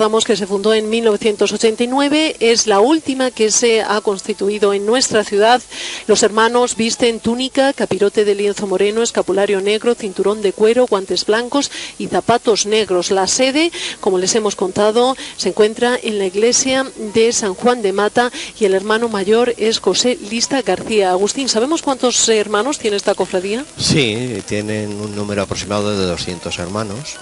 recordamos que se fundó en 1989, es la última que se ha constituido en nuestra ciudad. Los hermanos visten túnica, capirote de lienzo moreno, escapulario negro, cinturón de cuero, guantes blancos y zapatos negros. La sede, como les hemos contado, se encuentra en la iglesia de San Juan de Mata y el hermano mayor es José Lista García. Agustín, ¿sabemos cuántos hermanos tiene esta cofradía? Sí, tienen un número aproximado de 200 hermanos.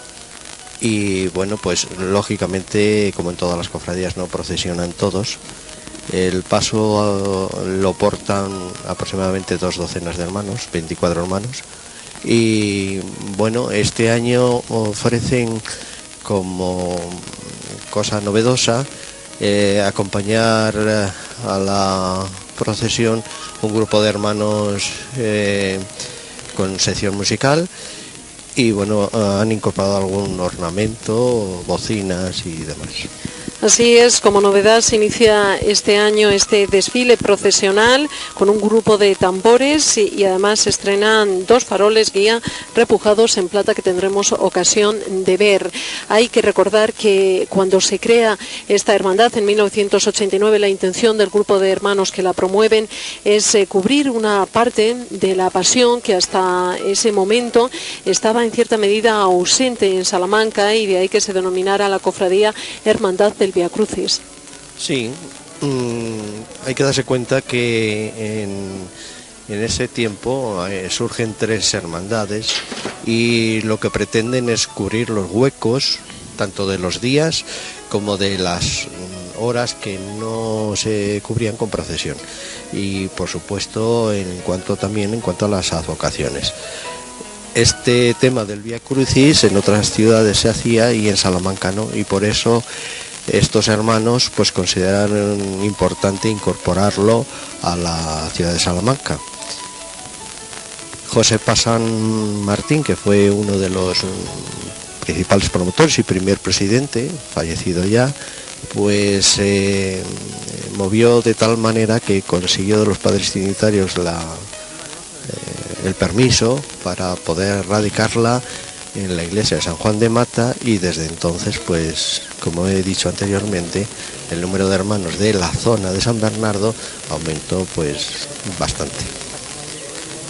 Y bueno, pues lógicamente, como en todas las cofradías, no procesionan todos. El paso lo portan aproximadamente 2 docenas de hermanos, 24 hermanos. Y bueno, este año ofrecen como cosa novedosa acompañar a la procesión un grupo de hermanos con sección musical. Y bueno, han incorporado algún ornamento, bocinas y demás. Así es, como novedad se inicia este año este desfile procesional con un grupo de tambores y además se estrenan 2 faroles guía repujados en plata que tendremos ocasión de ver. Hay que recordar que cuando se crea esta hermandad en 1989, la intención del grupo de hermanos que la promueven es cubrir una parte de la pasión que hasta ese momento estaba en cierta medida ausente en Salamanca, y de ahí que se denominara la cofradía Hermandad del Vía Crucis. Sí, hay que darse cuenta que en ese tiempo surgen 3 hermandades y lo que pretenden es cubrir los huecos tanto de los días como de las horas que no se cubrían con procesión, y por supuesto en cuanto a las advocaciones. Este tema del Vía Crucis en otras ciudades se hacía y en Salamanca no, y por eso estos hermanos pues consideraron importante incorporarlo a la ciudad de Salamanca. José Pasán Martín, que fue uno de los principales promotores y primer presidente, fallecido ya, pues movió de tal manera que consiguió de los padres trinitarios el permiso para poder radicarla en la iglesia de San Juan de Mata, y desde entonces, pues como he dicho anteriormente, el número de hermanos de la zona de San Bernardo aumentó pues bastante.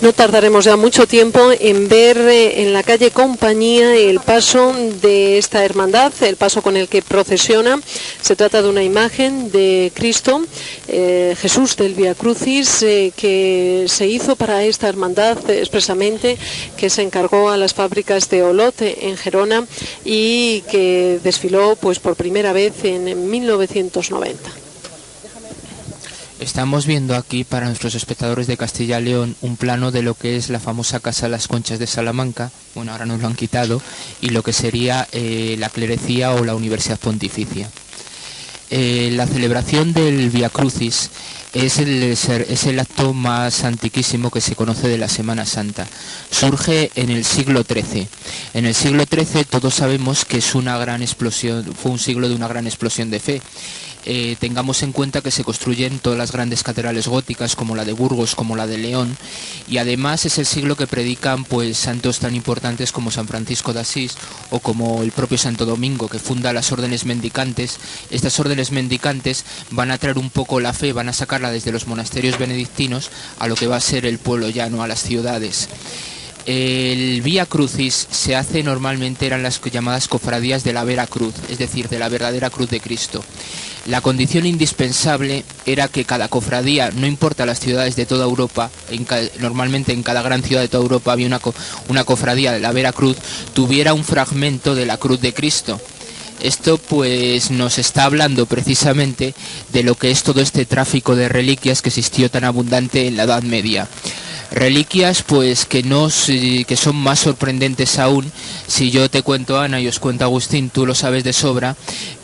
No tardaremos ya mucho tiempo en ver en la calle Compañía el paso de esta hermandad, el paso con el que procesiona. Se trata de una imagen de Cristo, Jesús del Vía Crucis, que se hizo para esta hermandad expresamente, que se encargó a las fábricas de Olot en Gerona y que desfiló pues por primera vez en 1990. Estamos viendo aquí para nuestros espectadores de Castilla y León un plano de lo que es la famosa Casa Las Conchas de Salamanca. Bueno, ahora nos lo han quitado, y lo que sería la clerecía o la Universidad Pontificia. La celebración del Vía Crucis es el acto más antiquísimo que se conoce de la Semana Santa. Surge en el siglo XIII. En el siglo XIII todos sabemos que es una gran explosión, fue un siglo de una gran explosión de fe. Tengamos en cuenta que se construyen todas las grandes catedrales góticas, como la de Burgos, como la de León, y además es el siglo que predican pues santos tan importantes como San Francisco de Asís o como el propio Santo Domingo, que funda las órdenes mendicantes. Estas órdenes mendicantes van a traer un poco la fe, van a sacarla desde los monasterios benedictinos a lo que va a ser el pueblo llano, a las ciudades. El Vía Crucis se hace normalmente, eran las llamadas cofradías de la Vera Cruz, es decir, de la verdadera cruz de Cristo. La condición indispensable era que cada cofradía, no importa las ciudades de toda Europa, normalmente en cada gran ciudad de toda Europa había una cofradía de la Vera Cruz, tuviera un fragmento de la cruz de Cristo. Esto pues nos está hablando precisamente de lo que es todo este tráfico de reliquias que existió tan abundante en la Edad Media. Reliquias pues que son más sorprendentes aún si yo te cuento, Ana, y os cuento, Agustín, tú lo sabes de sobra,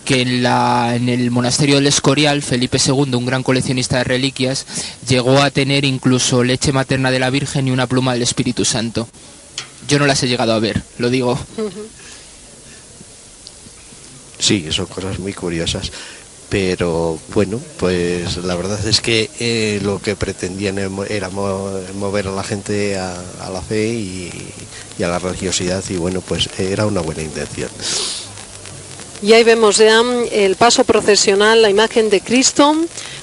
que en el monasterio del Escorial, Felipe II, un gran coleccionista de reliquias, llegó a tener incluso leche materna de la Virgen y una pluma del Espíritu Santo. Yo no las he llegado a ver, lo digo. Sí, son cosas muy curiosas, pero bueno, pues la verdad es que lo que pretendían era mover a la gente a la fe y a la religiosidad, y bueno, pues era una buena intención. Y ahí vemos ya el paso procesional, la imagen de Cristo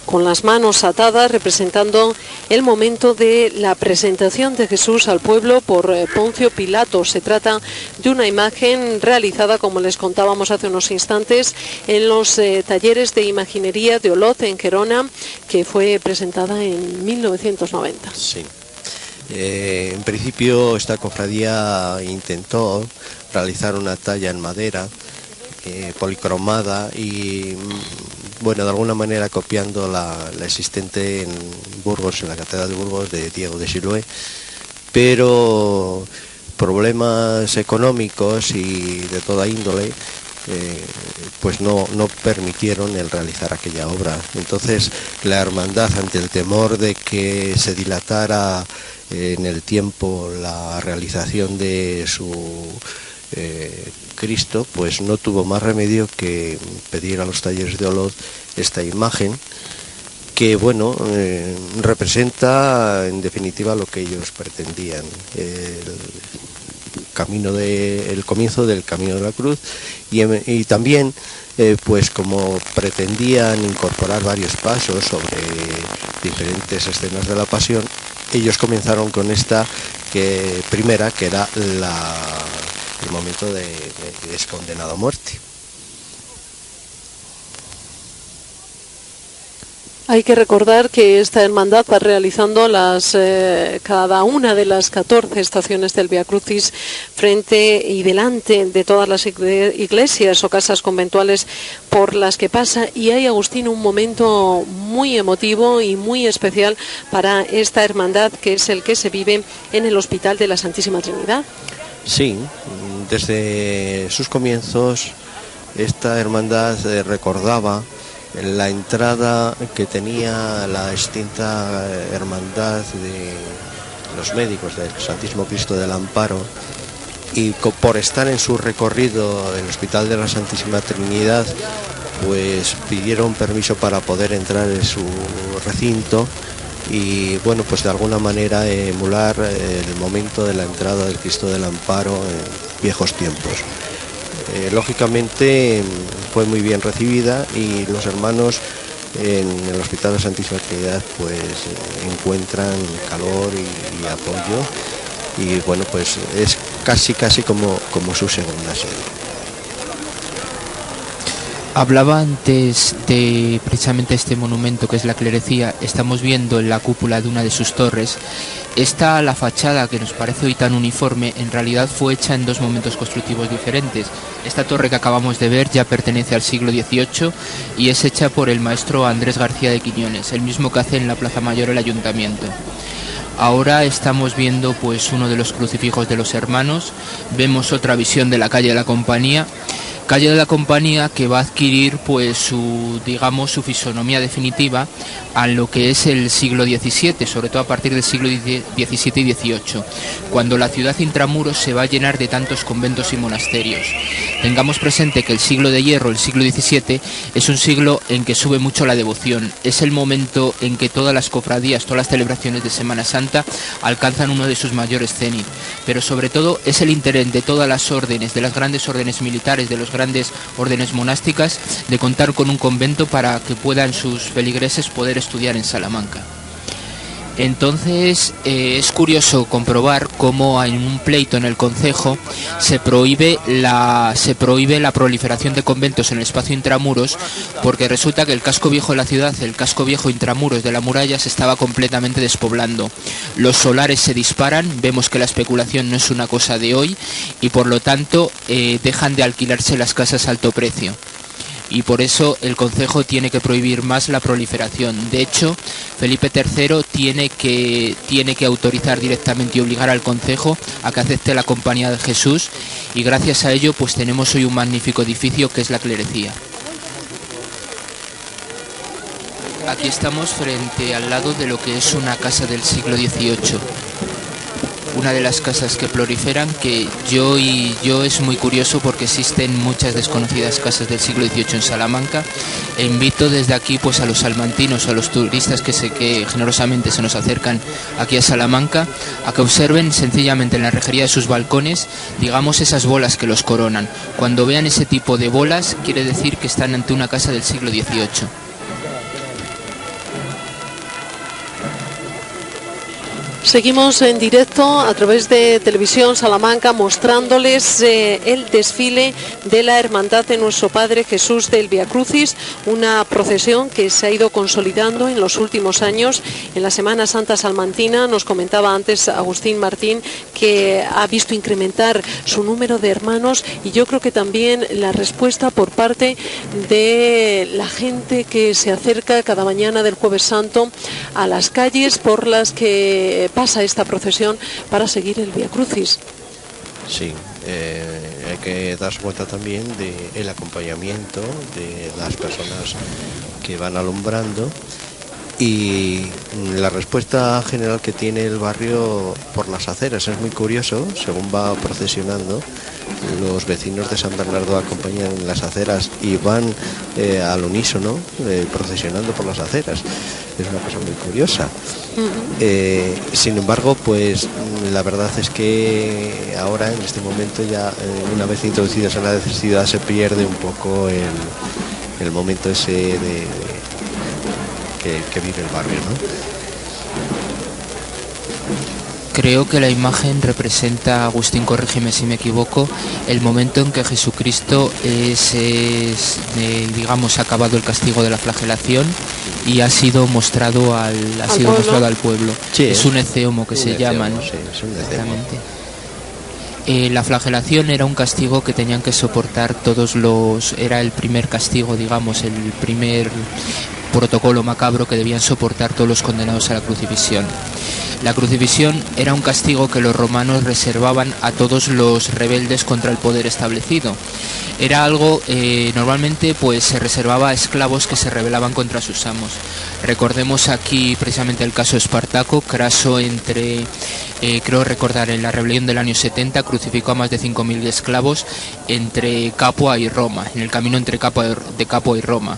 con las manos atadas, representando el momento de la presentación de Jesús al pueblo por Poncio Pilato. Se trata de una imagen realizada, como les contábamos hace unos instantes, en los talleres de imaginería de Olot, en Gerona, que fue presentada en 1990. Sí. En principio esta cofradía intentó realizar una talla en madera policromada y bueno, de alguna manera copiando la existente en Burgos, en la Catedral de Burgos, de Diego de Siloé, pero problemas económicos y de toda índole pues no permitieron el realizar aquella obra. Entonces la hermandad, ante el temor de que se dilatara en el tiempo la realización de su Cristo, pues no tuvo más remedio que pedir a los talleres de Olot esta imagen que, bueno, representa en definitiva lo que ellos pretendían, el comienzo del Camino de la Cruz, y también pues como pretendían incorporar varios pasos sobre diferentes escenas de la Pasión, ellos comenzaron con esta primera, que era el momento de es condenado a muerte. Hay que recordar que esta hermandad va realizando cada una de las 14 estaciones del Vía Crucis frente y delante de todas las iglesias o casas conventuales por las que pasa, y hay, Agustín, un momento muy emotivo y muy especial para esta hermandad, que es el que se vive en el Hospital de la Santísima Trinidad. Sí, desde sus comienzos esta hermandad recordaba la entrada que tenía la extinta hermandad de los médicos del Santísimo Cristo del Amparo, y por estar en su recorrido del Hospital de la Santísima Trinidad, pues pidieron permiso para poder entrar en su recinto y, bueno, pues de alguna manera emular el momento de la entrada del Cristo del Amparo en viejos tiempos. Lógicamente fue muy bien recibida, y los hermanos en el Hospital de la Santísima Trinidad pues encuentran calor y apoyo, y bueno, pues es casi como su segunda sede. Hablaba antes de precisamente este monumento que es la clerecía. Estamos viendo en la cúpula de una de sus torres. La fachada, que nos parece hoy tan uniforme, en realidad fue hecha en dos momentos constructivos diferentes. Esta torre que acabamos de ver ya pertenece al siglo XVIII y es hecha por el maestro Andrés García de Quiñones, el mismo que hace en la Plaza Mayor el Ayuntamiento. Ahora estamos viendo pues uno de los crucifijos de los hermanos. Vemos otra visión de la calle de la Compañía. Calle de la Compañía, que va a adquirir pues su fisonomía definitiva a lo que es el siglo XVII, sobre todo a partir del siglo XVII y XVIII, cuando la ciudad intramuros se va a llenar de tantos conventos y monasterios. Tengamos presente que el siglo de hierro, el siglo XVII, es un siglo en que sube mucho la devoción. Es el momento en que todas las cofradías, todas las celebraciones de Semana Santa alcanzan uno de sus mayores cenit, pero sobre todo es el interés de todas las órdenes, de las grandes órdenes militares, de los grandes órdenes monásticas, de contar con un convento para que puedan sus feligreses poder estudiar en Salamanca. Entonces es curioso comprobar cómo en un pleito en el concejo se prohíbe la proliferación de conventos en el espacio intramuros, porque resulta que el casco viejo de la ciudad, el casco viejo intramuros de la muralla, se estaba completamente despoblando. Los solares se disparan, vemos que la especulación no es una cosa de hoy, y por lo tanto dejan de alquilarse las casas a alto precio. Y por eso el concejo tiene que prohibir más la proliferación. De hecho, Felipe III tiene que autorizar directamente y obligar al concejo a que acepte la Compañía de Jesús, y gracias a ello pues tenemos hoy un magnífico edificio que es la clerecía. Aquí estamos frente al lado de lo que es una casa del siglo XVIII. una de las casas que proliferan, que yo es muy curioso porque existen muchas desconocidas casas del siglo XVIII en Salamanca, e invito desde aquí pues a los salmantinos o a los turistas que generosamente se nos acercan aquí a Salamanca a que observen sencillamente en la rejería de sus balcones, digamos, esas bolas que los coronan. Cuando vean ese tipo de bolas quiere decir que están ante una casa del siglo XVIII. Seguimos en directo a través de Televisión Salamanca mostrándoles el desfile de la Hermandad de Nuestro Padre Jesús del Vía Crucis, una procesión que se ha ido consolidando en los últimos años. En la Semana Santa Salmantina nos comentaba antes Agustín Martín que ha visto incrementar su número de hermanos, y yo creo que también la respuesta por parte de la gente que se acerca cada mañana del Jueves Santo a las calles por las que pasa esta procesión para seguir el Vía Crucis. Sí, hay que darse cuenta también del acompañamiento de las personas que van alumbrando y la respuesta general que tiene el barrio por las aceras. Es muy curioso, según va procesionando, los vecinos de San Bernardo acompañan las aceras y van al unísono procesionando por las aceras. Es una cosa muy curiosa. Sin embargo, pues la verdad es que ahora, en este momento, ya una vez introducidos en la necesidad, se pierde un poco el momento ese que vive el barrio, ¿no? Creo que la imagen representa, Agustín, corrígeme si me equivoco, el momento en que Jesucristo digamos, ha acabado el castigo de la flagelación y ha sido mostrado al pueblo. Sí, es un eceumo que se llama, ¿no? Sí, es un eceumo. La flagelación era un castigo que tenían que soportar era el primer castigo, digamos, el primer protocolo macabro que debían soportar todos los condenados a la crucifixión. La crucifixión era un castigo que los romanos reservaban a todos los rebeldes contra el poder establecido. Era algo, normalmente pues se reservaba a esclavos que se rebelaban contra sus amos. Recordemos aquí precisamente el caso de Espartaco. Craso, creo recordar, en la rebelión del año 70 crucificó a más de 5.000 esclavos entre Capua y Roma, en el camino entre Capua y Roma.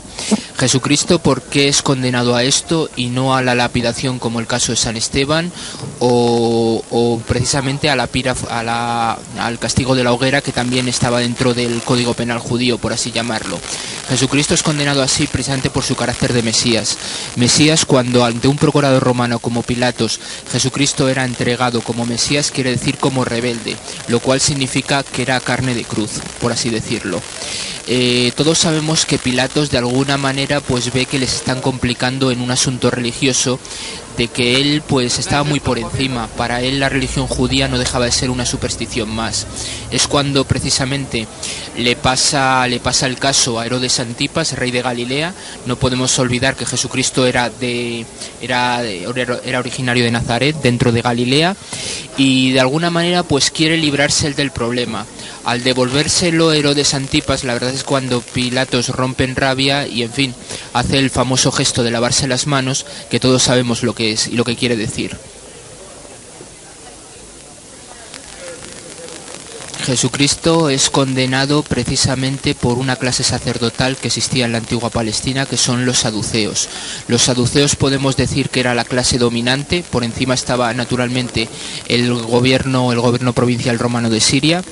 Jesucristo, ¿por qué es condenado a esto y no a la lapidación como el caso de San Esteban o precisamente al castigo de la hoguera, que también estaba dentro del Código Penal judío, por así llamarlo? Jesucristo es condenado así precisamente por su carácter de Mesías. Mesías, cuando ante un procurador romano como Pilatos Jesucristo era entregado como Mesías, quiere decir como rebelde, lo cual significa que era carne de cruz, por así decirlo. Todos sabemos que Pilatos de alguna manera pues ve que les están complicando en un asunto religioso, de que él pues estaba muy por encima. Para él la religión judía no dejaba de ser una superstición más. Es cuando precisamente le pasa el caso a Herodes Antipas, rey de Galilea. No podemos olvidar que Jesucristo era originario de Nazaret, dentro de Galilea, y de alguna manera pues quiere librarse él del problema. Al devolvérselo Herodes Antipas, la verdad es cuando Pilatos rompe en rabia y, en fin, hace el famoso gesto de lavarse las manos, que todos sabemos lo que es y lo que quiere decir. Jesucristo es condenado precisamente por una clase sacerdotal que existía en la antigua Palestina, que son los saduceos. Los saduceos podemos decir que era la clase dominante. Por encima estaba naturalmente el gobierno provincial romano de Siria.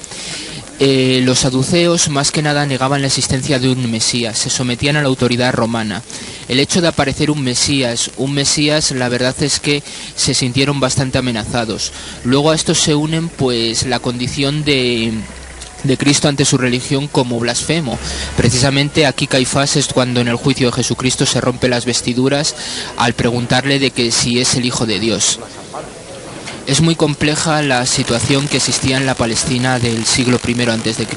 Los saduceos más que nada negaban la existencia de un Mesías, se sometían a la autoridad romana. El hecho de aparecer un Mesías, la verdad es que se sintieron bastante amenazados. Luego a esto se unen pues la condición de Cristo ante su religión como blasfemo. Precisamente aquí Caifás es cuando en el juicio de Jesucristo se rompe las vestiduras al preguntarle de que si es el Hijo de Dios. Es muy compleja la situación que existía en la Palestina del siglo I a.C.,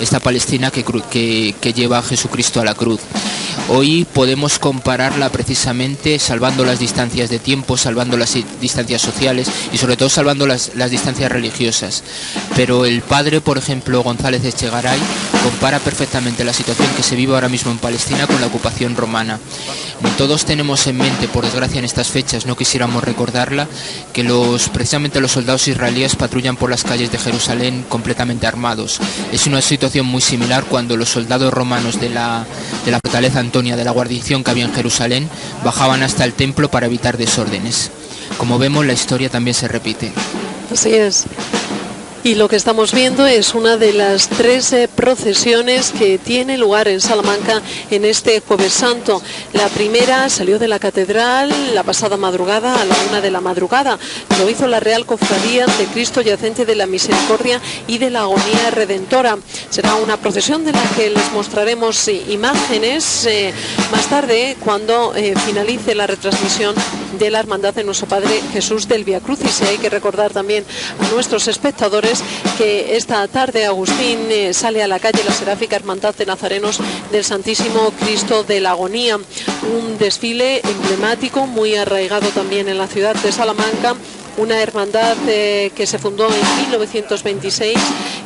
esta Palestina que lleva a Jesucristo a la cruz. Hoy podemos compararla precisamente salvando las distancias de tiempo, salvando las distancias sociales y sobre todo salvando las distancias religiosas. Pero el padre, por ejemplo, González Echegaray, compara perfectamente la situación que se vive ahora mismo en Palestina con la ocupación romana. Todos tenemos en mente, por desgracia en estas fechas, no quisiéramos recordarla, que precisamente los soldados israelíes patrullan por las calles de Jerusalén completamente armados. Es una situación muy similar cuando los soldados romanos de la fortaleza Antonia, de la guarnición que había en Jerusalén, bajaban hasta el templo para evitar desórdenes. Como vemos, la historia también se repite. Así es. Y lo que estamos viendo es una de las 3 procesiones que tiene lugar en Salamanca en este Jueves Santo. La primera salió de la catedral la pasada madrugada a la 1 de la madrugada. Lo hizo la Real Cofradía de Cristo Yacente de la Misericordia y de la Agonía Redentora. Será una procesión de la que les mostraremos imágenes más tarde cuando finalice la retransmisión de la Hermandad de Nuestro Padre Jesús del Vía Crucis. Y hay que recordar también a nuestros espectadores que esta tarde Agustín sale a la calle la Seráfica Hermandad de Nazarenos del Santísimo Cristo de la Agonía, un desfile emblemático muy arraigado también en la ciudad de Salamanca, una hermandad que se fundó en 1926,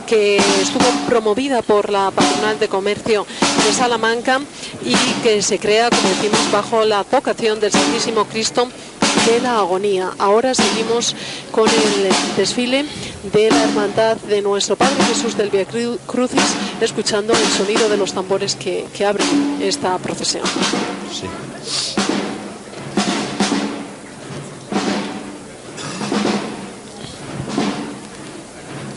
que estuvo promovida por la Patronal de Comercio de Salamanca y que se crea, como decimos, bajo la vocación del Santísimo Cristo de la Agonía. Ahora seguimos con el desfile de la Hermandad de Nuestro Padre Jesús del Vía Crucis, escuchando el sonido de los tambores que abren esta procesión. Sí.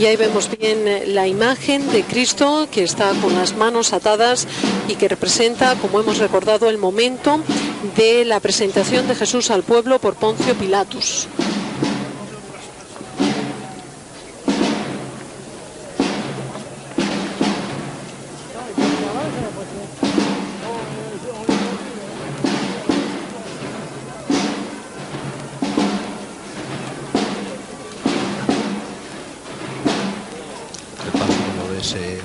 Y ahí vemos bien la imagen de Cristo que está con las manos atadas y que representa, como hemos recordado, el momento de la presentación de Jesús al pueblo por Poncio Pilatus.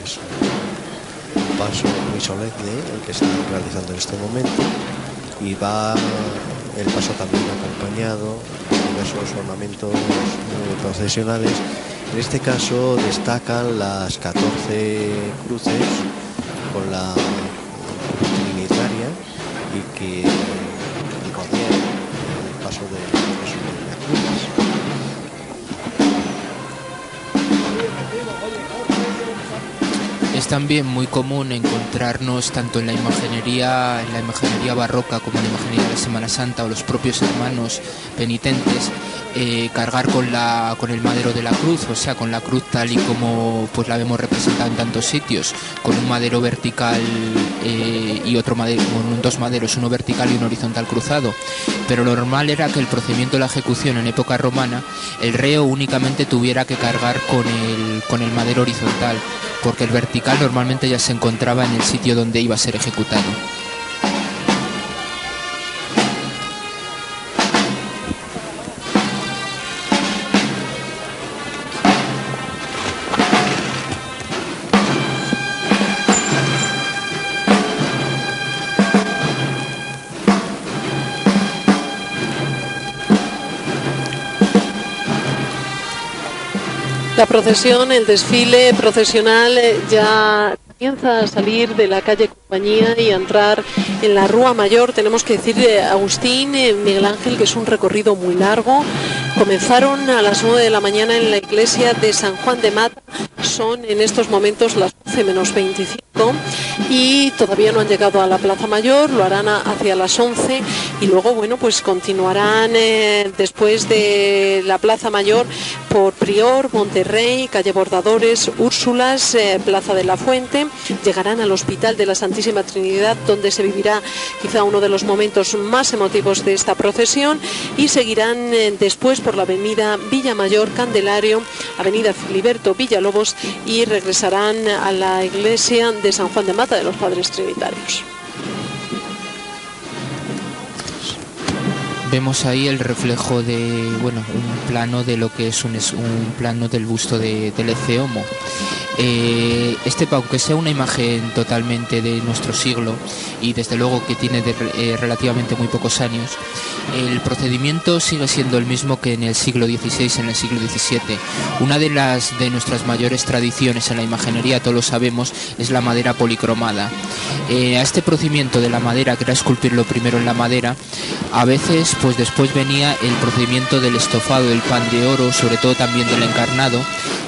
Es un paso muy solemne el que están realizando en este momento, y va el paso también acompañado de diversos ornamentos procesionales. En este caso destacan las 14 cruces con la trinitaria y que rodean el paso de Jesús de la Cruz. Es también muy común encontrarnos tanto en la imaginería barroca como en la imaginería de la Semana Santa o los propios hermanos penitentes cargar con el madero de la cruz, o sea, con la cruz tal y como pues la vemos representada en tantos sitios, con un madero vertical y otro madero, con 2 maderos, uno vertical y uno horizontal cruzado. Pero lo normal era que el procedimiento de la ejecución en época romana, el reo únicamente tuviera que cargar con el madero horizontal, porque el vertical normalmente ya se encontraba en el sitio donde iba a ser ejecutado. La procesión, el desfile procesional ya comienza a salir de la calle Compañía y a entrar en la Rúa Mayor. Tenemos que decir, Agustín, Miguel Ángel, que es un recorrido muy largo. Comenzaron a las 9 de la mañana en la iglesia de San Juan de Mata. Son en estos momentos las 11 menos 25 y todavía no han llegado a la Plaza Mayor. Lo harán hacia las 11 y luego, bueno, pues continuarán después de la Plaza Mayor por Prior, Monterrey, calle Bordadores, Úrsulas, Plaza de la Fuente. Llegarán al Hospital de la Santísima Trinidad, donde se vivirá quizá uno de los momentos más emotivos de esta procesión, y seguirán después por la avenida Villamayor, Candelario, avenida Filiberto Villalobos, y regresarán a la iglesia de San Juan de Mata de los Padres Trinitarios. Vemos ahí el reflejo de, bueno, un plano de lo que es un plano del busto del Ecce Homo. Aunque sea una imagen totalmente de nuestro siglo y desde luego que tiene relativamente muy pocos años, el procedimiento sigue siendo el mismo que en el siglo XVI, en el siglo XVII. Una de nuestras mayores tradiciones en la imaginería, todos lo sabemos, es la madera policromada. A este procedimiento de la madera, que era esculpirlo primero en la madera, a veces pues después venía el procedimiento del estofado, del pan de oro, sobre todo también del encarnado,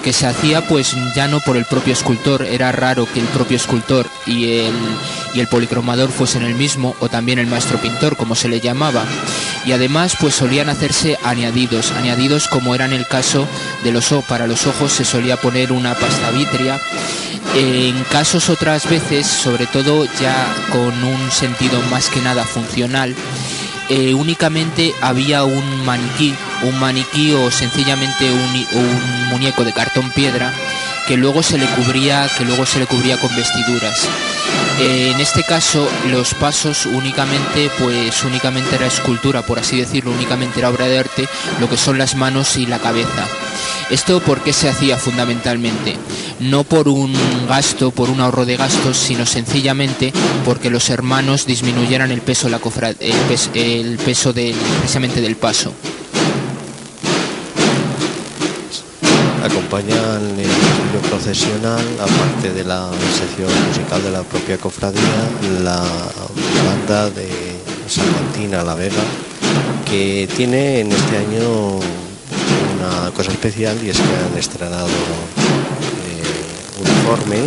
que se hacía pues ya no por el propio escultor. Era raro que el propio escultor y el policromador fuesen el mismo, o también el maestro pintor, como se le llamaba. Y además pues solían hacerse añadidos como era en el caso de para los ojos se solía poner una pasta vítrea. En casos otras veces, sobre todo ya con un sentido más que nada funcional, únicamente había un maniquí o sencillamente un muñeco de cartón piedra que luego se le cubría con vestiduras. En este caso los pasos únicamente era escultura, por así decirlo, únicamente era obra de arte, lo que son las manos y la cabeza. ¿Esto por qué se hacía fundamentalmente? No por un ahorro de gastos, sino sencillamente porque los hermanos disminuyeran el peso precisamente del paso. Acompañan el estudio procesional, aparte de la sección musical de la propia cofradía, la banda de Salmantina La Vega, que tiene en este año una cosa especial, y es que han estrenado uniforme, y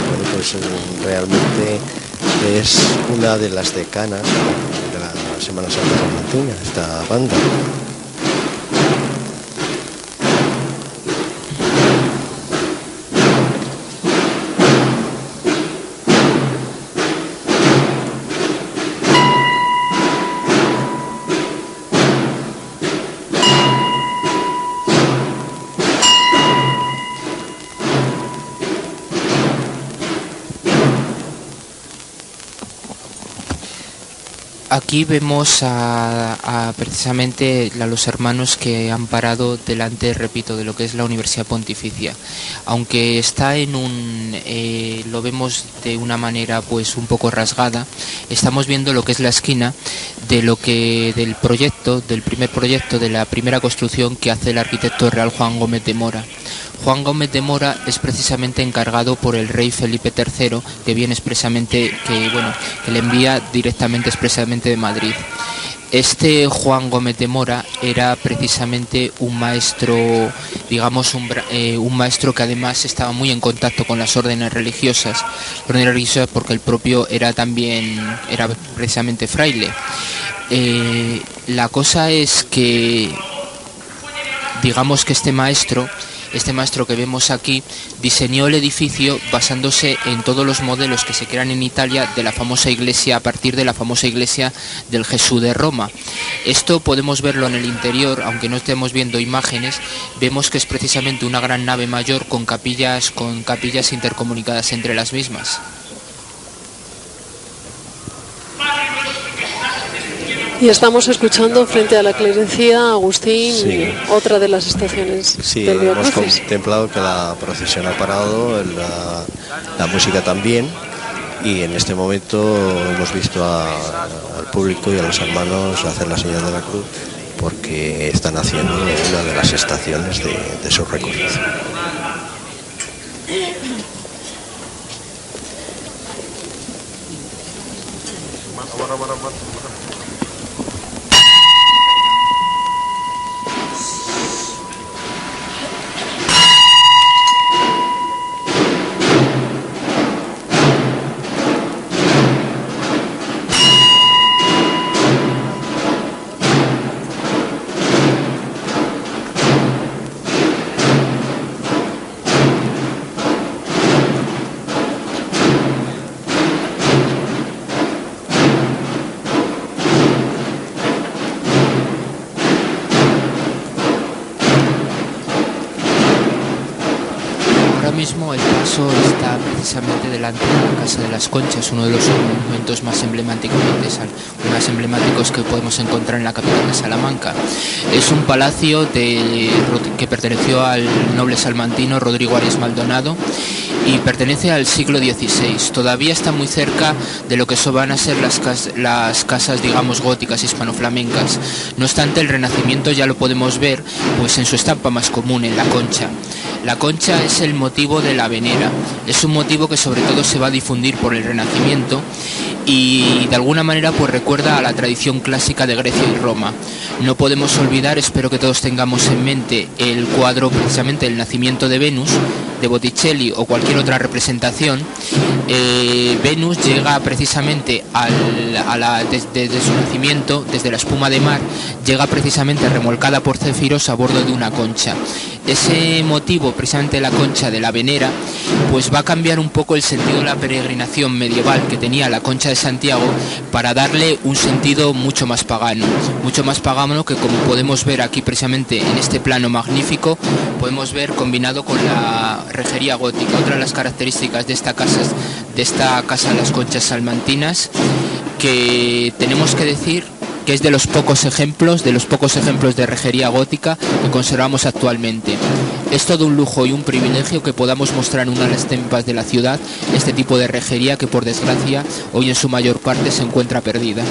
bueno, pues realmente es una de las decanas de la Semana Santa Salmantina, esta banda. Aquí vemos precisamente a los hermanos que han parado delante, repito, de lo que es la Universidad Pontificia. Aunque está lo vemos de una manera pues un poco rasgada, estamos viendo lo que es la esquina del primer proyecto, de la primera construcción que hace el arquitecto real Juan Gómez de Mora. Juan Gómez de Mora es precisamente encargado por el rey Felipe III, que viene que le envía expresamente de Madrid. Este Juan Gómez de Mora era precisamente un maestro, un maestro que además estaba muy en contacto con las órdenes religiosas, porque el propio era precisamente fraile. La cosa es que este maestro que vemos aquí diseñó el edificio basándose en todos los modelos que se crean en Italia de la famosa iglesia, a partir de la famosa iglesia del Jesús de Roma. Esto podemos verlo en el interior, aunque no estemos viendo imágenes, vemos que es precisamente una gran nave mayor con capillas intercomunicadas entre las mismas. Y estamos escuchando frente a la clerecía, Agustín, sí, otra de las estaciones. Sí, del Via hemos Crucis. contemplado que la procesión ha parado, la música también, y en este momento hemos visto al público y a los hermanos hacer la señal de la cruz, porque están haciendo una de las estaciones de su recorrido. mismo el paso está precisamente delante de la Casa de las Conchas, uno de los monumentos más emblemáticos que podemos encontrar en la capital de Salamanca. Es un palacio que perteneció al noble salmantino Rodrigo Arias Maldonado y pertenece al siglo XVI. Todavía está muy cerca de lo que van a ser las casas, digamos, góticas hispanoflamencas. No obstante, el Renacimiento ya lo podemos ver pues en su estampa más común, en la concha. La concha es el motivo de la venera. Es un motivo que sobre todo se va a difundir por el Renacimiento y de alguna manera pues recuerda a la tradición clásica de Grecia y Roma. No podemos olvidar, espero que todos tengamos en mente, el cuadro precisamente del nacimiento de Venus, de Botticelli, o cualquier otra representación. Venus llega precisamente desde su nacimiento, desde la espuma de mar, llega precisamente remolcada por céfiros a bordo de una concha. Ese motivo, precisamente la concha de la venera, pues va a cambiar un poco el sentido de la peregrinación medieval que tenía la concha de Santiago para darle un sentido mucho más pagano que, como podemos ver aquí precisamente en este plano magnífico, podemos ver combinado con la rejería gótica. Otra de las características de esta casa de las Conchas salmantinas, que tenemos que decir que es de los pocos ejemplos de rejería gótica que conservamos actualmente. Es todo un lujo y un privilegio que podamos mostrar en una de las estampas de la ciudad este tipo de rejería que, por desgracia, hoy en su mayor parte se encuentra perdida.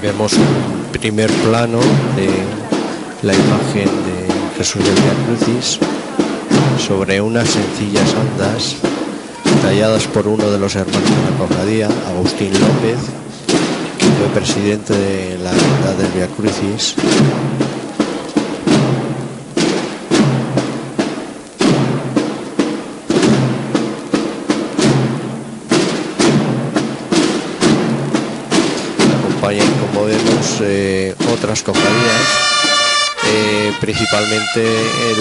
Vemos un primer plano de la imagen de Jesús del Vía Crucis sobre unas sencillas andas talladas por uno de los hermanos de la cofradía, Agustín López, que fue presidente de la Hermandad del Vía Crucis. Como vemos, otras cofradías, principalmente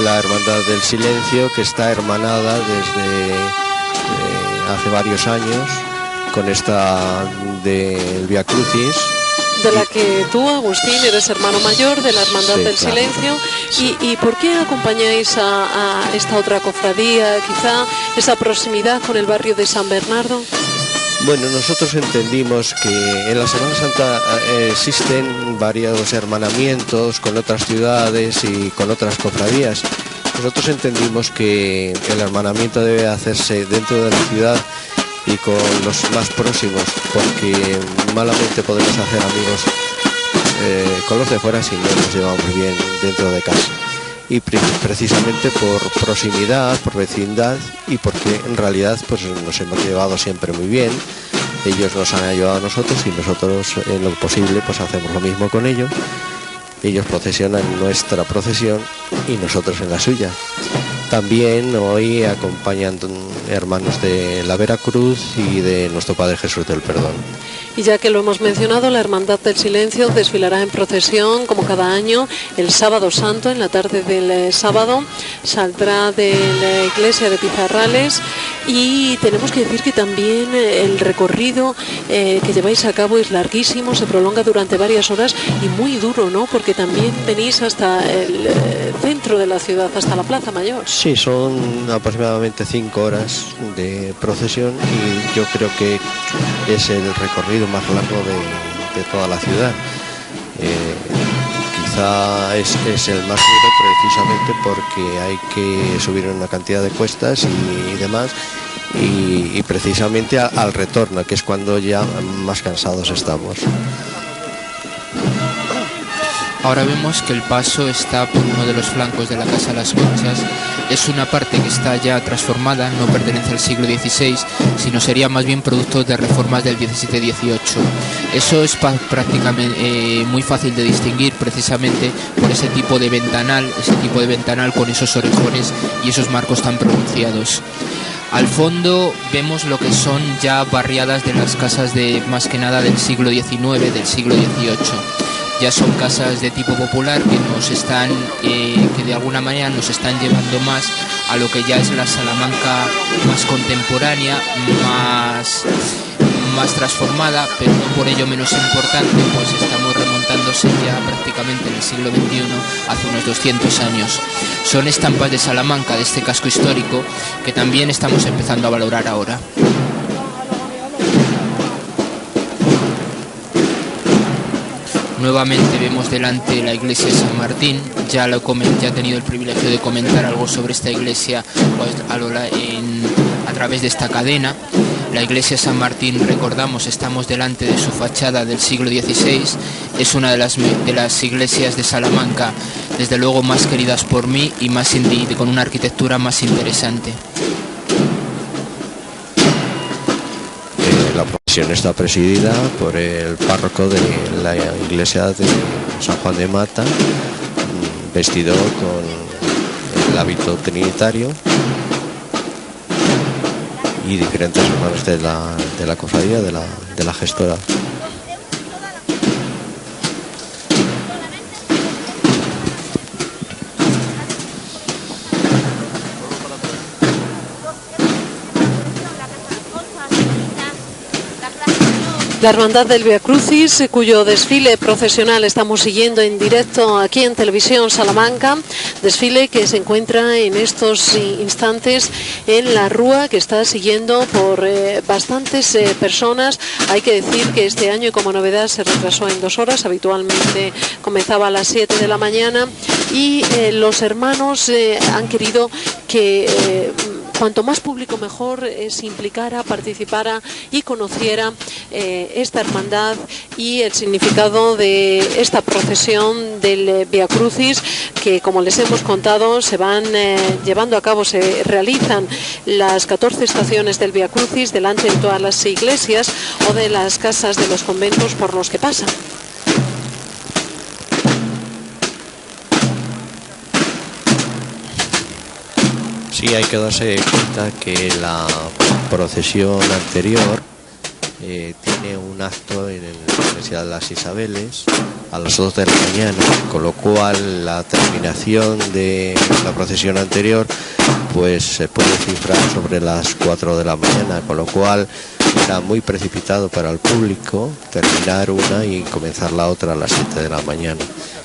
la Hermandad del Silencio, que está hermanada desde hace varios años con esta del Vía Crucis, de la que tú, Agustín, eres hermano mayor de la Hermandad del claro. Silencio. Sí. ¿Y por qué acompañáis a esta otra cofradía? Quizá esa proximidad con el barrio de San Bernardo. Bueno, nosotros entendimos que en la Semana Santa existen varios hermanamientos con otras ciudades y con otras cofradías. Nosotros entendimos que el hermanamiento debe hacerse dentro de la ciudad y con los más próximos, porque malamente podemos hacer amigos con los de fuera si no nos llevamos bien dentro de casa. Y precisamente por proximidad, por vecindad y porque en realidad pues nos hemos llevado siempre muy bien. Ellos nos han ayudado a nosotros y nosotros en lo posible pues hacemos lo mismo con ellos. Ellos procesionan nuestra procesión y nosotros en la suya. También hoy acompañan hermanos de la Veracruz y de nuestro Padre Jesús del Perdón. Y ya que lo hemos mencionado, la Hermandad del Silencio desfilará en procesión, como cada año, el Sábado Santo. En la tarde del sábado saldrá de la iglesia de Pizarrales, y tenemos que decir que también el recorrido que lleváis a cabo es larguísimo, se prolonga durante varias horas y muy duro, ¿no? Porque también venís hasta el centro de la ciudad, hasta la Plaza Mayor. Sí, son aproximadamente 5 horas de procesión y yo creo que es el recorrido más largo de toda la ciudad. Quizá es el más duro precisamente porque hay que subir una cantidad de cuestas y demás, y precisamente al retorno, que es cuando ya más cansados estamos. Ahora vemos que el paso está por uno de los flancos de la Casa de las Conchas, es una parte que está ya transformada, no pertenece al siglo XVI, sino sería más bien producto de reformas del XVII-XVIII. Eso es prácticamente muy fácil de distinguir precisamente por ese tipo de ventanal con esos orejones y esos marcos tan pronunciados. Al fondo vemos lo que son ya barriadas de las casas de más que nada del siglo XIX, del siglo XVIII. Ya son casas de tipo popular que nos están, que de alguna manera nos están llevando más a lo que ya es la Salamanca más contemporánea, más transformada, pero no por ello menos importante, pues estamos remontándose ya prácticamente en el siglo XXI, hace unos 200 años. Son estampas de Salamanca, de este casco histórico, que también estamos empezando a valorar ahora. Nuevamente vemos delante la iglesia de San Martín. Ya he tenido el privilegio de comentar algo sobre esta iglesia pues, a través de esta cadena. La iglesia de San Martín, recordamos, estamos delante de su fachada del siglo XVI. Es una de las iglesias de Salamanca, desde luego más queridas por mí y con una arquitectura más interesante. La procesión está presidida por el párroco de la iglesia de San Juan de Mata, vestido con el hábito trinitario, y diferentes hermanos de la cofradía, de la gestora. La Hermandad del Vía Crucis, cuyo desfile procesional estamos siguiendo en directo aquí en Televisión Salamanca, desfile que se encuentra en estos instantes en la Rúa, que está siguiendo por bastantes personas. Hay que decir que este año, y como novedad, se retrasó en 2 horas, habitualmente comenzaba a las 7 de la mañana, y los hermanos han querido que cuanto más público mejor se implicara, participara y conociera esta hermandad y el significado de esta procesión del Vía Crucis, que, como les hemos contado, se van llevando a cabo, se realizan las 14 estaciones del Vía Crucis delante de todas las iglesias o de las casas de los conventos por los que pasan. Sí, hay que darse cuenta que la procesión anterior tiene un acto en la Iglesia de las Isabeles a las 2 de la mañana, con lo cual la terminación de la procesión anterior pues se puede cifrar sobre las 4 de la mañana, con lo cual era muy precipitado para el público terminar una y comenzar la otra a las 7 de la mañana.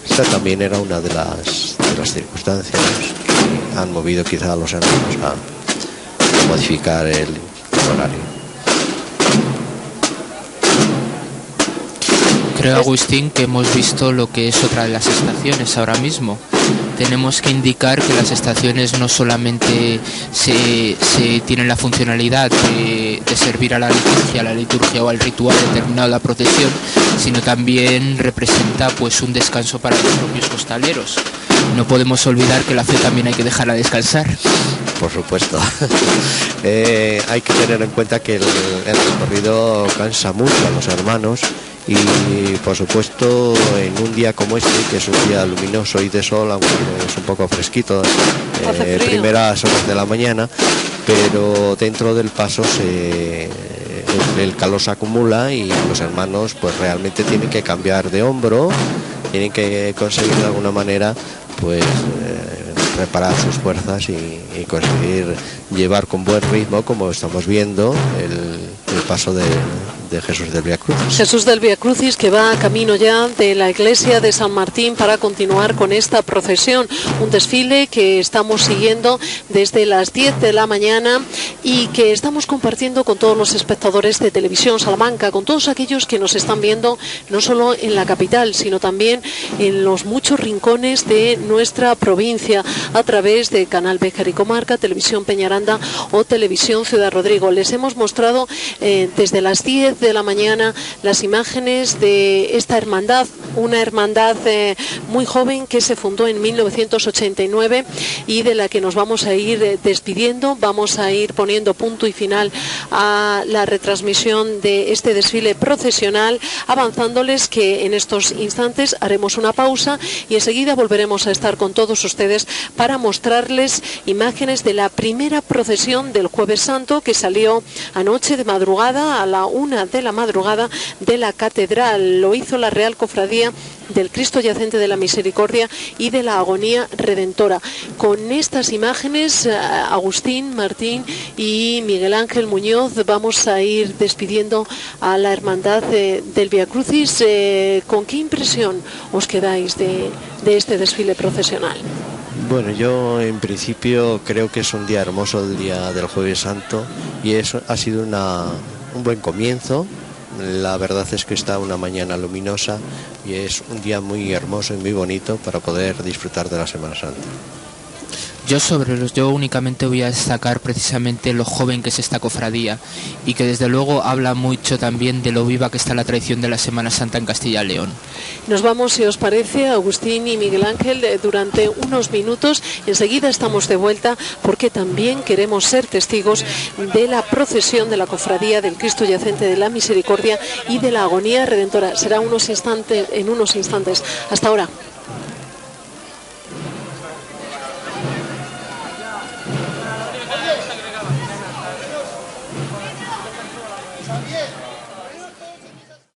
Esta también era una de las circunstancias que han movido quizá a los hermanos a modificar el horario. Creo, Agustín, que hemos visto lo que es otra de las estaciones ahora mismo. Tenemos que indicar que las estaciones no solamente se tienen la funcionalidad de servir a la liturgia o al ritual determinado de la procesión, sino también representa pues un descanso para los propios costaleros. No podemos olvidar que la fe también hay que dejarla descansar. Por supuesto. Hay que tener en cuenta que el recorrido cansa mucho a los hermanos. Y por supuesto, en un día como este, que es un día luminoso y de sol, aunque es un poco fresquito, primeras horas de la mañana, pero dentro del paso el calor se acumula y los hermanos pues realmente tienen que cambiar de hombro, tienen que conseguir de alguna manera pues reparar sus fuerzas y conseguir llevar con buen ritmo, como estamos viendo, el paso de Jesús del Vía Crucis. Jesús del Vía Crucis, que va camino ya de la iglesia de San Martín para continuar con esta procesión, un desfile que estamos siguiendo desde las 10 de la mañana y que estamos compartiendo con todos los espectadores de Televisión Salamanca, con todos aquellos que nos están viendo no solo en la capital, sino también en los muchos rincones de nuestra provincia, a través de Canal Béjar y Comarca, Televisión Peñaranda o Televisión Ciudad Rodrigo. Les hemos mostrado desde las 10 10 de la mañana las imágenes de esta hermandad, una hermandad muy joven que se fundó en 1989 y de la que nos vamos a ir despidiendo. Vamos a ir poniendo punto y final a la retransmisión de este desfile procesional, avanzándoles que en estos instantes haremos una pausa y enseguida volveremos a estar con todos ustedes para mostrarles imágenes de la primera procesión del Jueves Santo, que salió anoche de madrugada a la 1 de la madrugada de la catedral. Lo hizo la Real Cofradía del Cristo Yacente de la Misericordia y de la Agonía Redentora. Con estas imágenes, Agustín, Martín y Miguel Ángel Muñoz, vamos a ir despidiendo a la hermandad del Vía Crucis. ¿Con qué impresión os quedáis de este desfile procesional? Bueno, yo en principio creo que es un día hermoso, el día del Jueves Santo, y eso ha sido un buen comienzo. La verdad es que está una mañana luminosa y es un día muy hermoso y muy bonito para poder disfrutar de la Semana Santa. Yo únicamente voy a destacar precisamente lo joven que es esta cofradía y que desde luego habla mucho también de lo viva que está la tradición de la Semana Santa en Castilla y León. Nos vamos, si os parece, Agustín y Miguel Ángel, durante unos minutos. Enseguida estamos de vuelta porque también queremos ser testigos de la procesión de la cofradía del Cristo Yacente de la Misericordia y de la Agonía Redentora. Será en unos instantes. Hasta ahora.